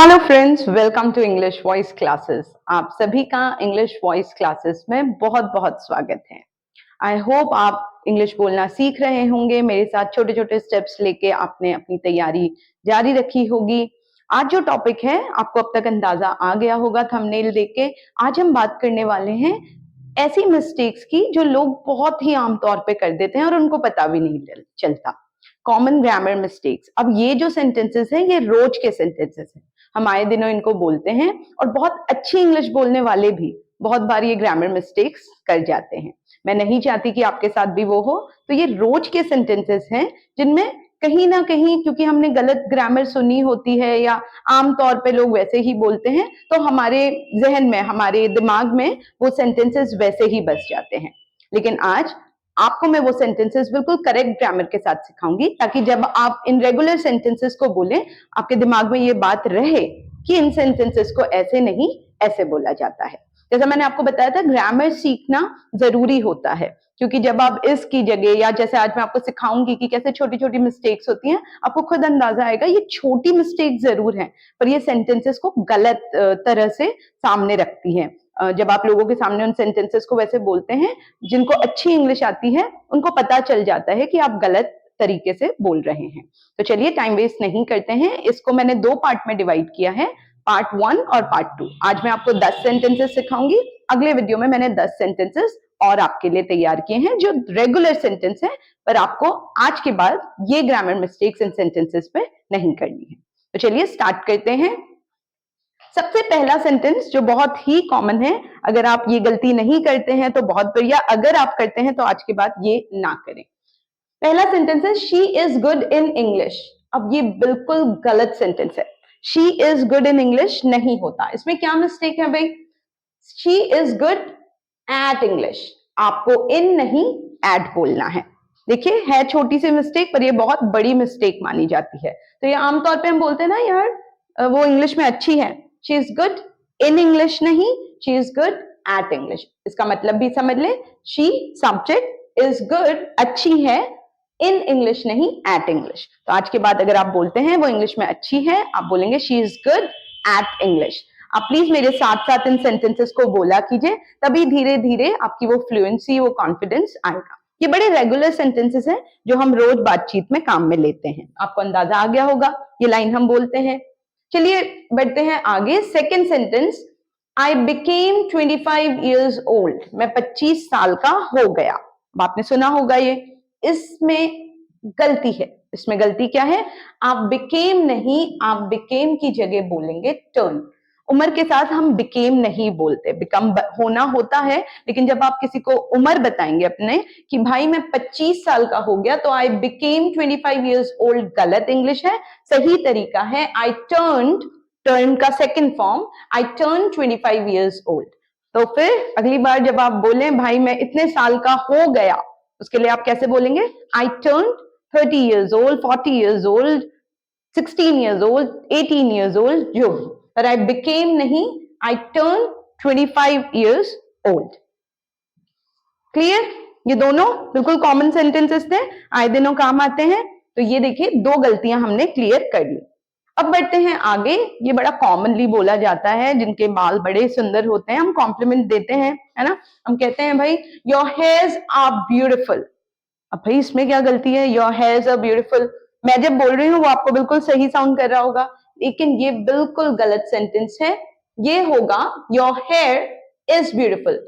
Hello friends, welcome to English voice classes. आप सभी का इंग्लिश वॉइस क्लासेस में बहुत बहुत स्वागत है। आई होप आप इंग्लिश बोलना सीख रहे होंगे। मेरे साथ छोटे छोटे स्टेप्स लेके आपने अपनी तैयारी जारी रखी होगी। आज जो टॉपिक है आपको अब तक अंदाजा आ गया होगा थंबनेल देख के। आज हम बात करने वाले हैं ऐसी मिस्टेक्स की जो लोग बहुत ही आमतौर पे कर देते हैं और उनको पता भी नहीं चलता। Common grammar mistakes. अब ये जो सेंटेंसेस हैं ये रोज के सेंटेंसेस हैं, हम आए दिनों इनको बोलते हैं और बहुत अच्छी इंग्लिश बोलने वाले भी बहुत बार ये ग्रामर मिस्टेक्स कर जाते हैं। मैं नहीं चाहती कि आपके साथ भी वो हो। तो ये रोज के सेंटेंसेस हैं जिनमें कहीं ना कहीं, क्योंकि हमने गलत ग्रामर सुनी होती है या आमतौर पे लोग वैसे ही बोलते हैं, तो हमारे जहन में, हमारे दिमाग में वो सेंटेंसेस वैसे ही बस जाते हैं। लेकिन आज आपको मैं वो सेंटेंसेस बिल्कुल करेक्ट ग्रामर के साथ सिखाऊंगी, ताकि जब आप इन रेगुलर सेंटेंसेस को बोलें आपके दिमाग में ये बात रहे कि इन सेंटेंसेस को ऐसे नहीं, ऐसे बोला जाता है। जैसा मैंने आपको बताया था, ग्रामर सीखना जरूरी होता है, क्योंकि जब आप इस की जगह, या जैसे आज मैं आपको सिखाऊंगी कि कैसे छोटी छोटी मिस्टेक्स होती हैं, आपको खुद अंदाजा आएगा ये छोटी मिस्टेक जरूर है पर ये सेंटेंसेस को गलत तरह से सामने रखती हैं। जब आप लोगों के सामने उन सेंटेंसेस को वैसे बोलते हैं, जिनको अच्छी इंग्लिश आती है उनको पता चल जाता है कि आप गलत तरीके से बोल रहे हैं। तो चलिए टाइम वेस्ट नहीं करते हैं। इसको मैंने दो पार्ट में डिवाइड किया है, पार्ट 1 और पार्ट 2। आज मैं आपको 10 सेंटेंसेस सिखाऊंगी। अगले वीडियो में मैंने 10 सेंटेंसेस और आपके लिए तैयार किए हैं जो रेगुलर सेंटेंस है, पर आपको आज के बाद ये ग्रामर मिस्टेक्स इन सेंटेंसेस पे नहीं करनी है। तो चलिए स्टार्ट करते हैं। सबसे पहला सेंटेंस जो बहुत ही कॉमन है, अगर आप ये गलती नहीं करते हैं तो बहुत बढ़िया, अगर आप करते हैं तो आज के बाद ये ना करें। पहला सेंटेंस है she is good in English. अब ये बिल्कुल गलत सेंटेंस है। She is good in English नहीं होता। इसमें क्या मिस्टेक है भाई? She is good at English. आपको इन नहीं एट बोलना है। देखिए, है छोटी सी मिस्टेक पर ये बहुत बड़ी मिस्टेक मानी जाती है। तो ये आमतौर पे हम बोलते हैं ना, यार वो इंग्लिश में अच्छी है। She is good in English नहीं, she is good at English. इसका मतलब भी समझ ले, शी सब्जेक्ट इज गुड, अच्छी है, इन इंग्लिश नहीं एट इंग्लिश। तो आज के बाद अगर आप बोलते हैं वो इंग्लिश में अच्छी है, आप बोलेंगे she is good at English. आप प्लीज मेरे साथ साथ इन सेंटेंसेस को बोला कीजिए, तभी धीरे धीरे आपकी वो फ्लुएंसी, वो कॉन्फिडेंस आएगा। ये बड़े रेगुलर सेंटेंसेस हैं जो हम रोज बातचीत में काम में लेते हैं। आपको अंदाजा आ गया होगा ये लाइन हम बोलते हैं। चलिए बढ़ते हैं आगे। Second sentence, I became 25 years old। मैं 25 साल का हो गया। अब आपने सुना होगा ये। इसमें गलती है। इसमें गलती क्या है? आप बिकेम नहीं, आप बिकेम की जगह बोलेंगे टर्न। उम्र के साथ हम बिकेम नहीं बोलते, बिकम होना होता है, लेकिन जब आप किसी को उम्र बताएंगे अपने कि भाई मैं 25 साल का हो गया, तो आई बिकेम 25 years old गलत इंग्लिश है। सही तरीका है आई टर्न्ड, टर्न का second form, I turn 25 years old। तो फिर अगली बार जब आप बोले भाई मैं इतने साल का हो गया, उसके लिए आप कैसे बोलेंगे? I turn 30 years old, 40 years old, 16 years old, 18 years old, जो भी। पर आई बिकेम नहीं, I turn 25 years old। Clear? ये दोनों बिल्कुल कॉमन सेंटेंसेस थे, आए दिनों काम आते हैं। तो ये देखिए, दो गलतियां हमने क्लियर कर ली। अब बढ़ते हैं आगे। ये बड़ा कॉमनली बोला जाता है, जिनके बाल बड़े सुंदर होते हैं, हम कॉम्प्लीमेंट देते हैं, है ना। हम कहते हैं भाई योर हेयर्स आर ब्यूटिफुल। अब भाई इसमें क्या गलती है? योर हेयर्स आर ब्यूटिफुल, मैं जब बोल रही हूँ वो आपको बिल्कुल सही साउंड कर रहा होगा, लेकिन ये बिल्कुल गलत सेंटेंस है। ये होगा योर हेयर इज ब्यूटिफुल।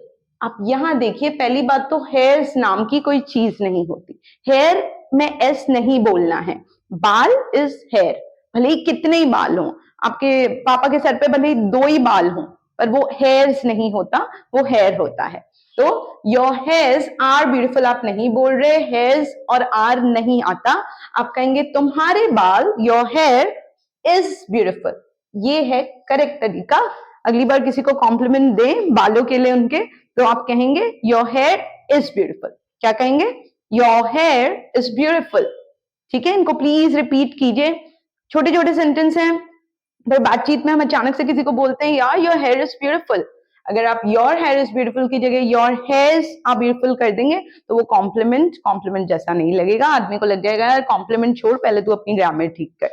आप यहां देखिए, पहली बात तो हेयर्स नाम की कोई चीज नहीं होती। हेयर में एस नहीं बोलना है। बाल इज हेयर। भले ही कितने ही बाल हों, आपके पापा के सर पे भले ही 2 ही बाल हों, पर वो हेयर्स नहीं होता, वो हेयर होता है। तो योर हेयर्स आर ब्यूटिफुल आप नहीं बोल रहे, हेयर्स और आर नहीं आता। आप कहेंगे तुम्हारे बाल, योर हेयर इज ब्यूटिफुल। ये है करेक्ट तरीका। अगली बार किसी को कॉम्प्लीमेंट दें बालों के लिए उनके, तो आप कहेंगे योर हेयर इज ब्यूटिफुल। क्या कहेंगे? Your here is beautiful. ठीक है, इनको प्लीज रिपीट कीजिए। छोटे छोटे सेंटेंस हैं, पर बातचीत में हम अचानक से किसी को बोलते हैं यार योर हेयर इज ब्यूटिफुल। अगर आप योर हेयर इज ब्यूटिफुल की जगह योर हेयर्स आर ब्यूटिफुल कर देंगे, तो वो कॉम्प्लीमेंट जैसा नहीं लगेगा। आदमी को लग जाएगा यार कॉम्प्लीमेंट छोड़, पहले तू अपनी ग्रामर ठीक कर।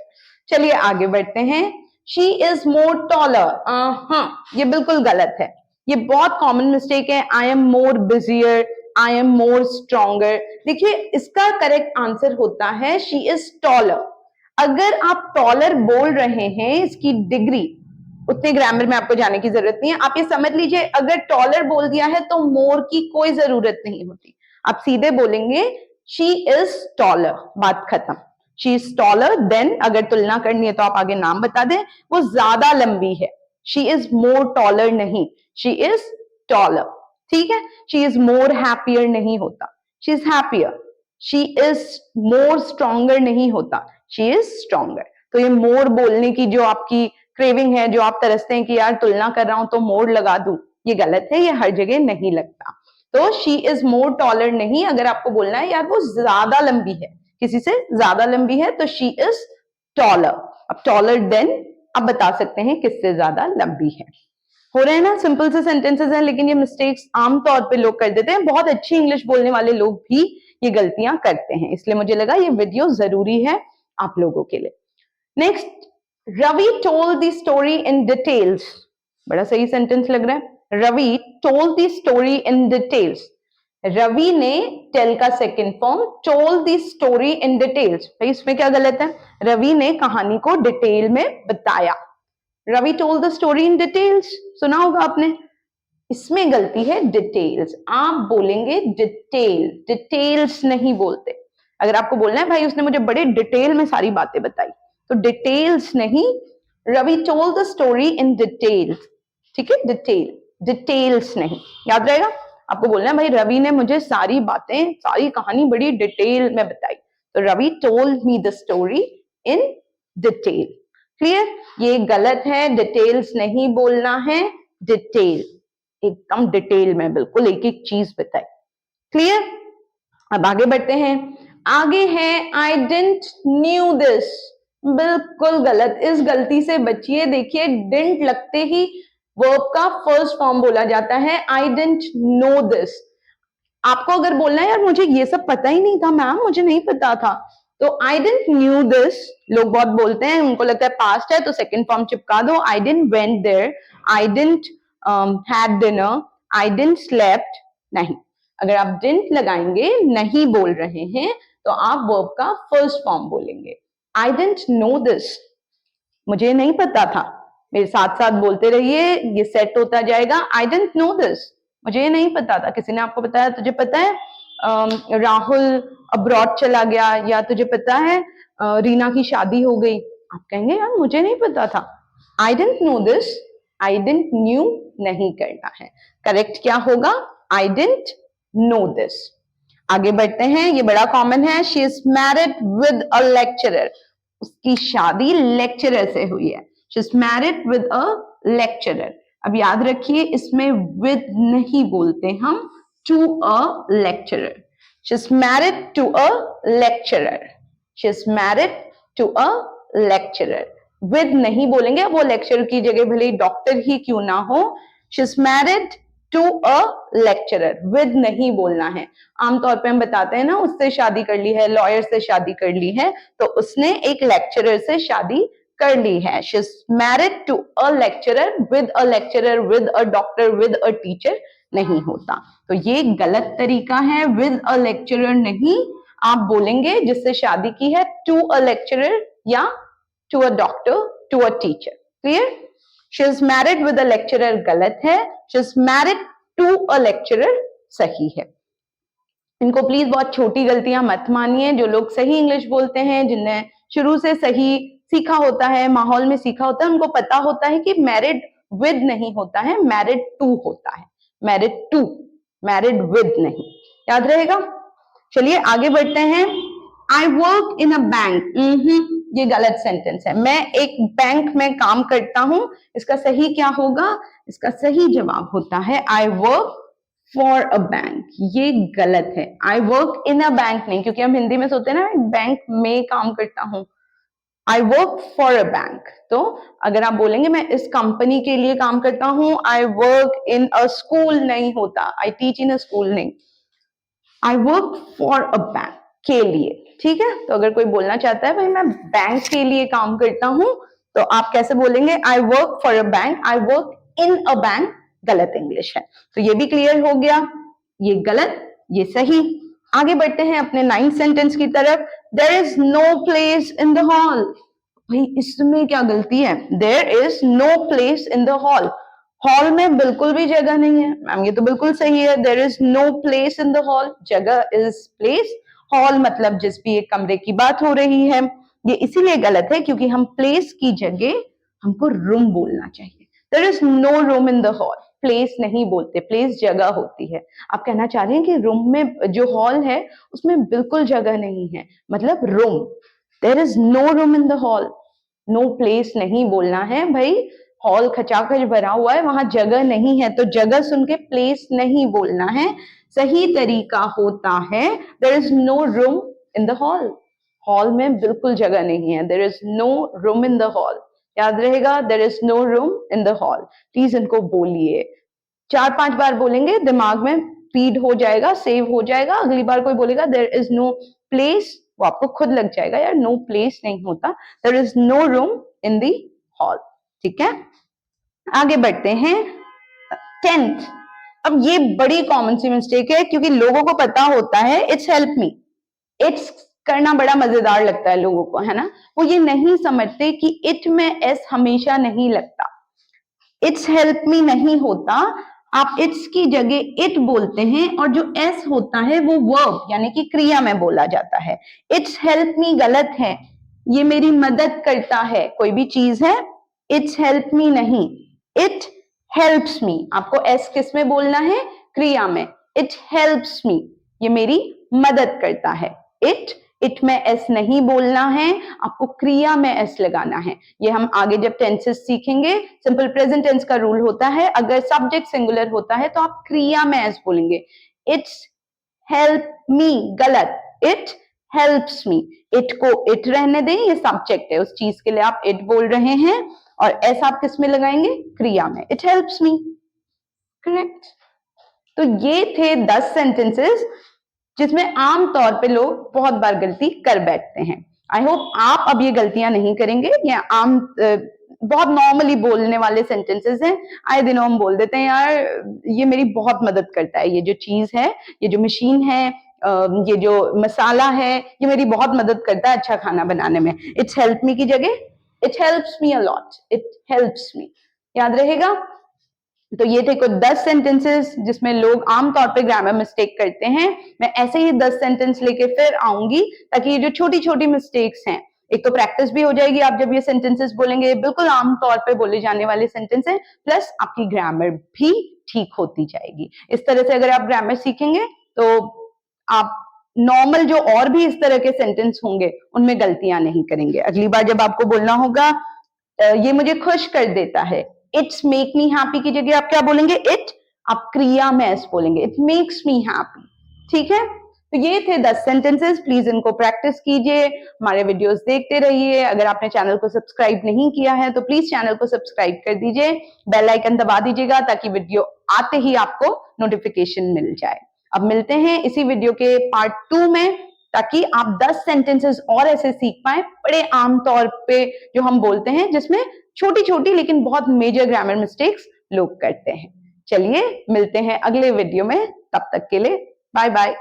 चलिए आगे बढ़ते हैं। शी इज मोर टॉलर, हाँ ये बिल्कुल गलत है, ये बहुत कॉमन मिस्टेक है। I am more busier, I am more stronger. देखिए इसका करेक्ट आंसर होता है शी इज टॉलर। अगर आप टॉलर बोल रहे हैं, इसकी डिग्री, उतने ग्रामर में आपको जाने की जरूरत नहीं है, आप ये समझ लीजिए अगर टॉलर बोल दिया है तो मोर की कोई जरूरत नहीं होती, आप सीधे बोलेंगे शी इज टॉलर, बात खत्म। शी इज टॉलर देन, अगर तुलना करनी है तो आप आगे नाम बता दें, वो ज्यादा लंबी है, शी इज मोर टॉलर नहीं, शी इज टॉलर, ठीक है। शी इज मोर हैप्पियर नहीं होता, she is happier. She is more stronger नहीं होता, शी इज स्ट्रॉन्गर। तो ये मोर बोलने की जो आपकी क्रेविंग है, जो आप तरसते हैं कि यार तुलना कर रहा हूं तो मोर लगा दूं, ये गलत है, ये हर जगह नहीं लगता। तो शी इज मोर टॉलर नहीं, अगर आपको बोलना है यार वो ज्यादा लंबी है, किसी से ज्यादा लंबी है, तो शी इज टॉलर। अब टॉलर देन आप बता सकते हैं किससे ज्यादा लंबी है। हो रहे हैं ना, सिंपल से सेंटेंसेस हैं, लेकिन ये मिस्टेक्स आमतौर पे लोग कर देते हैं, बहुत अच्छी इंग्लिश बोलने वाले लोग भी ये गलतियां करते हैं, इसलिए मुझे लगा ये वीडियो जरूरी है आप लोगों के लिए। Next, Ravi told the story in details. बड़ा सही सेंटेंस लग रहा है, Ravi told the story in details. Ravi ने, टेल का second form, told the story in details. भाई इसमें क्या गलत है, रवि ने कहानी को डिटेल में बताया। Ravi told the story in details, सुना होगा आपने, इसमें गलती है डिटेल्स, आप बोलेंगे डिटेल, डिटेल्स नहीं बोलते। अगर आपको बोलना है भाई उसने मुझे बड़े डिटेल में सारी बातें बताई, तो डिटेल्स नहीं, Ravi told the story in details, ठीक है, डिटेल, डिटेल्स नहीं, याद रहेगा। आपको बोलना है भाई रवि ने मुझे सारी बातें, सारी कहानी बड़ी डिटेल में बताई, तो Ravi told me the story in detail. Clear, ये गलत है, डिटेल्स नहीं बोलना है, डिटेल, एकदम डिटेल में बिल्कुल एक एक चीज बताई। क्लियर, अब आगे बढ़ते हैं। आगे है आई डिडंट न्यू दिस, बिल्कुल गलत, इस गलती से बचिए। देखिए डिडंट लगते ही वर्ब का फर्स्ट फॉर्म बोला जाता है, आई डिडंट नो दिस। आपको अगर बोलना है यार मुझे ये सब पता ही नहीं था मैम, मुझे नहीं पता था, तो आई डिडंट न्यू दिस, लोग बहुत बोलते हैं, उनको लगता है पास्ट है तो सेकंड फॉर्म चिपका दो, I didn't went there, I didn't had dinner, I didn't slept, नहीं। अगर आप डिडंट लगाएंगे, नहीं बोल रहे हैं, तो आप वर्ब का फर्स्ट फॉर्म बोलेंगे। आई डिडंट नो दिस, मुझे नहीं पता था, मेरे साथ साथ बोलते रहिए, ये सेट होता जाएगा। आई डिडंट नो दिस, मुझे ये नहीं पता था, किसी ने आपको बताया, तुझे पता है राहुल अब्रॉड चला गया, या तुझे पता है रीना की शादी हो गई, आप कहेंगे यार मुझे नहीं पता था। I didn't know this, I didn't knew नहीं करना है, करेक्ट क्या होगा, आई डिडंट नो दिस। आगे बढ़ते हैं, ये बड़ा कॉमन है, she is married with a lecturer, उसकी शादी लेक्चरर से हुई है, she is married with a lecturer. अब याद रखिए इसमें विद नहीं बोलते हम, to a lecturer, she is married to a lecturer, she is married to a lecturer, with नहीं बोलेंगे, वो लेक्चरर की जगह भले डॉक्टर ही क्यों ना हो, she is married to a lecturer, with नहीं बोलना है। आमतौर पे हम बताते हैं ना उससे शादी कर ली है, लॉयर से शादी कर ली है, तो उसने एक लेक्चरर से शादी कर ली है। She is married to a lecturer, with a lecturer, with a doctor, with a teacher नहीं होता, तो ये गलत तरीका है, विद अ लेक्चरर नहीं, आप बोलेंगे जिससे शादी की है टू अ लेक्चरर या to a doctor, to a teacher. Clear, she is married with a lecturer गलत है, she is married to a lecturer सही है। इनको प्लीज बहुत छोटी गलतियां मत मानिए, जो लोग सही इंग्लिश बोलते हैं, जिनने शुरू से सही सीखा होता है, माहौल में सीखा होता है, उनको पता होता है कि मैरिड विद नहीं होता है, मैरिड टू होता है, मैरिड टू, मैरिड विद नहीं, याद रहेगा। चलिए आगे बढ़ते हैं। I work in a bank, ये गलत सेंटेंस है, मैं एक बैंक में काम करता हूं, इसका सही क्या होगा, इसका सही जवाब होता है I work for a bank, ये गलत है। I work in a bank नहीं, क्योंकि हम हिंदी में सोचते हैं ना बैंक में काम करता हूं, I work for a bank. तो अगर आप बोलेंगे मैं इस कंपनी के लिए काम करता हूं, I work in a school नहीं होता, I teach in a school नहीं, I work for a bank के लिए, ठीक है। तो अगर कोई बोलना चाहता है भाई मैं बैंक के लिए काम करता हूं, तो आप कैसे बोलेंगे? I work for a bank, I work in a bank, गलत इंग्लिश है। तो ये भी क्लियर हो गया, ये गलत, ये सही। आगे बढ़ते हैं अपने 9th सेंटेंस की तरफ। There is no place in the hall. भाई इसमें क्या गलती है? There is no place in the hall. Hall में बिल्कुल भी जगह नहीं है। मैम ये तो बिल्कुल सही है, there is no place in the hall, जगह इज प्लेस, हॉल मतलब जिस भी एक कमरे की बात हो रही है। ये इसीलिए गलत है क्योंकि हम प्लेस की जगह हमको रूम बोलना चाहिए। There is no room in the hall, place नहीं बोलते, प्लेस जगह होती है। आप कहना चाह रहे हैं कि रूम में जो हॉल है उसमें बिल्कुल जगह नहीं है, मतलब room. There is no room in the hall, no place नहीं बोलना है भाई। हॉल खचाखच भरा हुआ है, वहां जगह नहीं है, तो जगह सुन के प्लेस नहीं बोलना है। सही तरीका होता है there is no room in the hall, hall में बिल्कुल जगह नहीं है, there is no room in the hall. याद रहेगा, there is no room in the hall. Please इनको बोलिए, 4-5 बार बोलेंगे, दिमाग में फीड हो जाएगा, सेव हो जाएगा। अगली बार कोई बोलेगा देयर इज नो प्लेस, वो आपको खुद लग जाएगा यार नो प्लेस नहीं होता, there is no room in the hall. ठीक है, आगे बढ़ते हैं 10th। अब ये बड़ी कॉमन सी मिस्टेक है क्योंकि लोगों को पता होता है इट्स हेल्प मी, इट्स करना बड़ा मजेदार लगता है लोगों को, है ना। वो ये नहीं समझते कि इट में एस हमेशा नहीं लगता, इट्स हेल्प मी नहीं होता। आप इट्स की जगह इट बोलते हैं और जो एस होता है वो वर्ब यानी कि क्रिया में बोला जाता है। इट्स हेल्प मी गलत है, ये मेरी मदद करता है, कोई भी चीज है। इट्स हेल्प मी नहीं, इट हेल्प्स मी। आपको एस किस में बोलना है? क्रिया में। इट हेल्प्स मी, ये मेरी मदद करता है। इट में एस नहीं बोलना है, आपको क्रिया में एस लगाना है। ये हम आगे जब टेंसेस सीखेंगे, सिंपल प्रेजेंट टेंस का रूल होता है, अगर सब्जेक्ट सिंगुलर होता है तो आप क्रिया में एस बोलेंगे। इट्स हेल्प मी गलत, इट हेल्प्स मी। इट को इट रहने दें, ये सब्जेक्ट है, उस चीज के लिए आप इट बोल रहे हैं, और एस आप किस में लगाएंगे? क्रिया में। It helps me, correct. तो ये थे 10 सेंटेंसेस जिसमें आमतौर पे लोग बहुत बार गलती कर बैठते हैं। आई होप आप अब ये गलतियां नहीं करेंगे। ये बहुत नॉर्मली बोलने वाले सेंटेंसेस हैं, आए दिनों हम बोल देते हैं यार ये मेरी बहुत मदद करता है, ये जो चीज है, ये जो मशीन है, ये जो मसाला है, ये मेरी बहुत मदद करता है अच्छा खाना बनाने में। इट्स हेल्प मी की जगह it helps me a lot, it helps me. याद रहेगा। तो ये थे कुछ 10 सेंटेंसेस जिसमें लोग आमतौर पे ग्रामर मिस्टेक करते हैं। मैं ऐसे ही 10 सेंटेंस लेके फिर आऊंगी ताकि ये जो छोटी छोटी मिस्टेक्स हैं, एक तो प्रैक्टिस भी हो जाएगी, आप जब ये सेंटेंसेस बोलेंगे बिल्कुल आमतौर पे बोले जाने वाले सेंटेंस हैं, प्लस आपकी ग्रामर भी ठीक होती जाएगी। इस तरह से अगर आप ग्रामर सीखेंगे तो आप नॉर्मल जो और भी इस तरह के सेंटेंस होंगे उनमें गलतियां नहीं करेंगे। अगली बार जब आपको बोलना होगा ये मुझे खुश कर देता है, इट्स मेक मी हैप्पी की जगह आप क्या बोलेंगे? इट। आप क्रिया में एस बोलेंगे, इट मेक्स मी हैप्पी। ठीक है, तो ये थे 10 सेंटेंसेस। प्लीज इनको प्रैक्टिस कीजिए, हमारे वीडियोस देखते रहिए। अगर आपने चैनल को सब्सक्राइब नहीं किया है तो प्लीज चैनल को सब्सक्राइब कर दीजिए, बेल आइकन दबा दीजिएगा ताकि वीडियो आते ही आपको नोटिफिकेशन मिल जाए। अब मिलते हैं इसी वीडियो के पार्ट 2 में, ताकि आप 10 सेंटेंसेस और ऐसे सीख पाए बड़े आमतौर पे जो हम बोलते हैं, जिसमें छोटी छोटी लेकिन बहुत मेजर ग्रामर मिस्टेक्स लोग करते हैं। चलिए मिलते हैं अगले वीडियो में, तब तक के लिए बाय बाय।